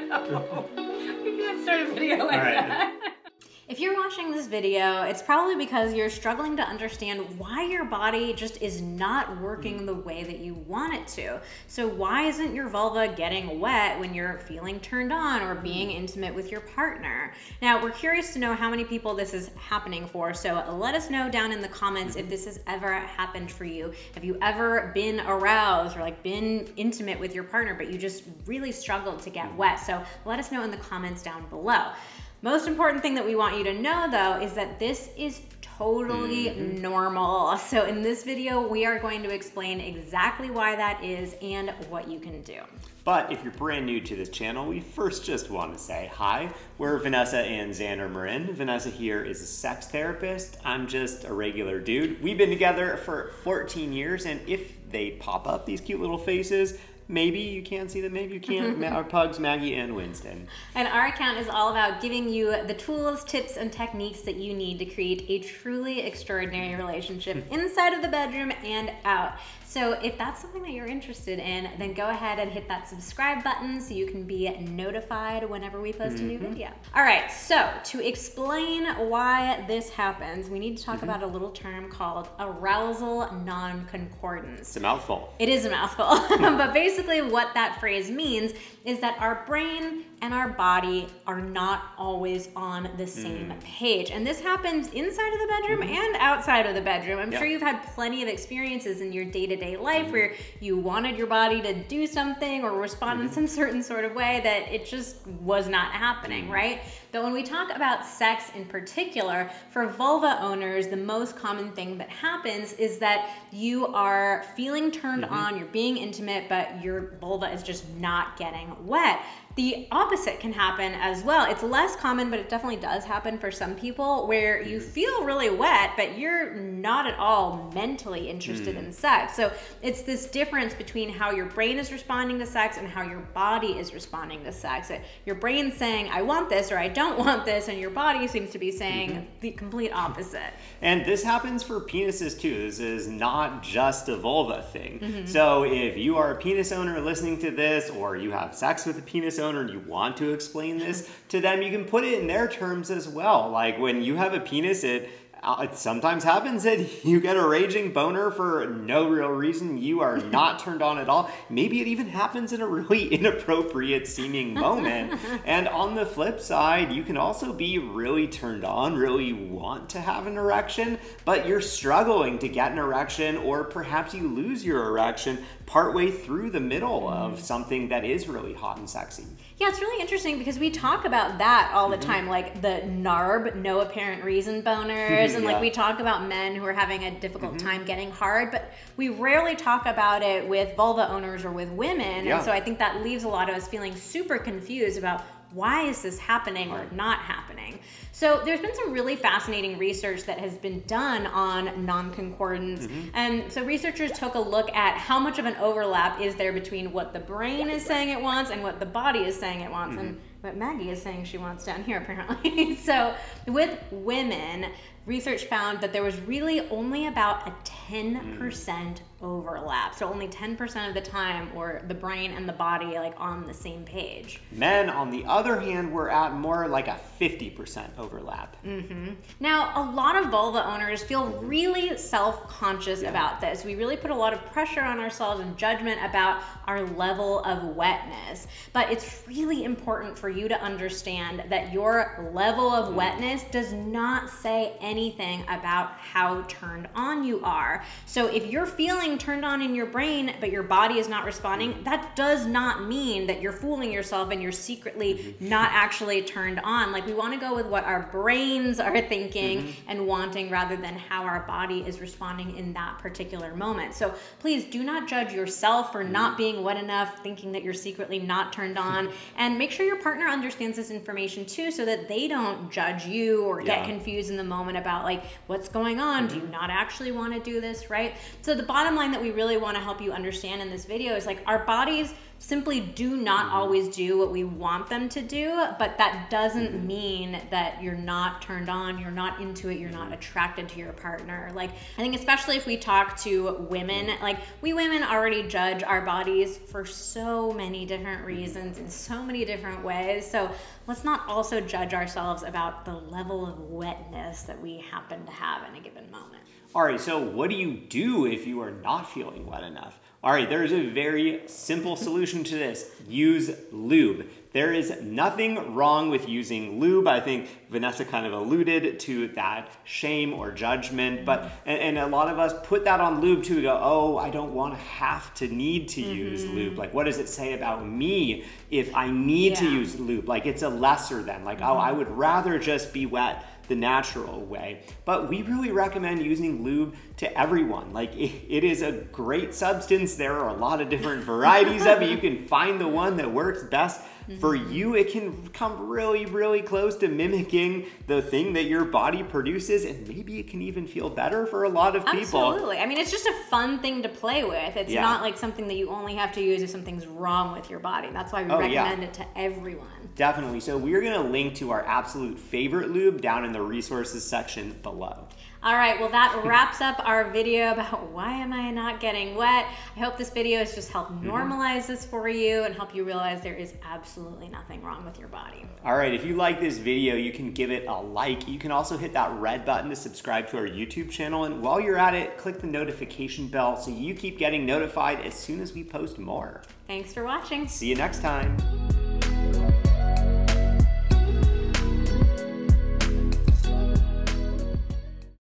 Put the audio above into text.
No. We can't start a video like that. If you're watching this video, it's probably because you're struggling to understand why your body just is not working the way that you want it to. So why isn't your vulva getting wet when you're feeling turned on or being intimate with your partner? Now, we're curious to know how many people this is happening for, so let us know down in the comments if this has ever happened for you. Have you ever been aroused or like been intimate with your partner, but you just really struggled to get wet? So let us know in the comments down below. Most important thing that we want you to know though is that this is totally normal. So in this video, we are going to explain exactly why that is and what you can do. But if you're brand new to this channel, we first just want to say hi. We're Vanessa and Xander Marin. Vanessa here is a sex therapist. I'm just a regular dude. We've been together for 14 years, and if they pop up, these cute little faces, maybe you can see them, maybe you can't. Our pugs, Maggie and Winston. And our account is all about giving you the tools, tips, and techniques that you need to create a truly extraordinary relationship inside of the bedroom and out. So if that's something that you're interested in, then go ahead and hit that subscribe button so you can be notified whenever we post a new video. All right, so to explain why this happens, we need to talk about a little term called arousal non-concordance. It's a mouthful. It is a mouthful, but basically what that phrase means is that our brain and our body are not always on the same page. And this happens inside of the bedroom and outside of the bedroom. I'm sure you've had plenty of experiences in your day-to-day life where you wanted your body to do something or respond in some certain sort of way that it just was not happening, right? But when we talk about sex in particular, for vulva owners, the most common thing that happens is that you are feeling turned on, you're being intimate, but your vulva is just not getting wet. The opposite can happen as well. It's less common, but it definitely does happen for some people where you feel really wet, but you're not at all mentally interested in sex. So it's this difference between how your brain is responding to sex and how your body is responding to sex. Your brain's saying, I want this or I don't want this, and your body seems to be saying the complete opposite. And this happens for penises too. This is not just a vulva thing. So if you are a penis owner listening to this, or you have sex with a penis owner and you want to explain this to them, you can put it in their terms as well. Like when you have a penis, it sometimes happens that you get a raging boner for no real reason. You are not turned on at all. Maybe it even happens in a really inappropriate seeming moment. And on the flip side, you can also be really turned on, really want to have an erection, but you're struggling to get an erection, or perhaps you lose your erection partway through the middle of something that is really hot and sexy. Yeah, it's really interesting because we talk about that all the time, like the NARB, no apparent reason boners, and like we talk about men who are having a difficult time getting hard, but we rarely talk about it with vulva owners or with women, and so I think that leaves a lot of us feeling super confused about why is this happening or not happening? So there's been some really fascinating research that has been done on non-concordance. And so researchers took a look at how much of an overlap is there between what the brain is saying it wants and what the body is saying it wants, and what Maggie is saying she wants down here apparently. So with women, research found that there was really only about a 10% overlap. So only 10% of the time were the brain and the body like on the same page. Men, on the other hand, were at more like a 50% overlap. Now, a lot of vulva owners feel really self-conscious about this. We really put a lot of pressure on ourselves and judgment about our level of wetness. But it's really important for you to understand that your level of wetness does not say anything about how turned on you are. So if you're feeling turned on in your brain, but your body is not responding, that does not mean that you're fooling yourself and you're secretly not actually turned on. Like, we want to go with what our brains are thinking and wanting rather than how our body is responding in that particular moment. So please do not judge yourself for not being wet enough, thinking that you're secretly not turned on, and make sure your partner understands this information too, so that they don't judge you or get confused in the moment about like what's going on. Do you not actually want to do this, right? So the bottom line that we really want to help you understand in this video is like our bodies simply do not always do what we want them to do, but that doesn't mean that you're not turned on, you're not into it, you're not attracted to your partner. Like, I think especially if we talk to women, like we women already judge our bodies for so many different reasons in so many different ways. So let's not also judge ourselves about the level of wetness that we happen to have in a given moment. All right, so what do you do if you are not feeling wet enough? All right, there's a very simple solution to this. Use lube. There is nothing wrong with using lube. I think Vanessa kind of alluded to that shame or judgment, but and a lot of us put that on lube too. We go, oh, I don't want to have to need to use lube. Like, what does it say about me if I need to use lube? Like, it's a lesser than. Like, oh, I would rather just be wet the natural way. But we really recommend using lube to everyone. Like, it is a great substance. There are a lot of different varieties of it. You can find the one that works best for you. It can come really, really close to mimicking the thing that your body produces, and maybe it can even feel better for a lot of people. Absolutely. I mean, it's just a fun thing to play with. It's not like something that you only have to use if something's wrong with your body. That's why we recommend it to everyone. Definitely. So we're going to link to our absolute favorite lube down in the resources section below. All right, well, that wraps up our video about why am I not getting wet. I hope this video has just helped normalize this for you and help you realize there is absolutely nothing wrong with your body. All right, if you like this video, you can give it a like. You can also hit that red button to subscribe to our YouTube channel. And while you're at it, click the notification bell so you keep getting notified as soon as we post more. Thanks for watching. See you next time.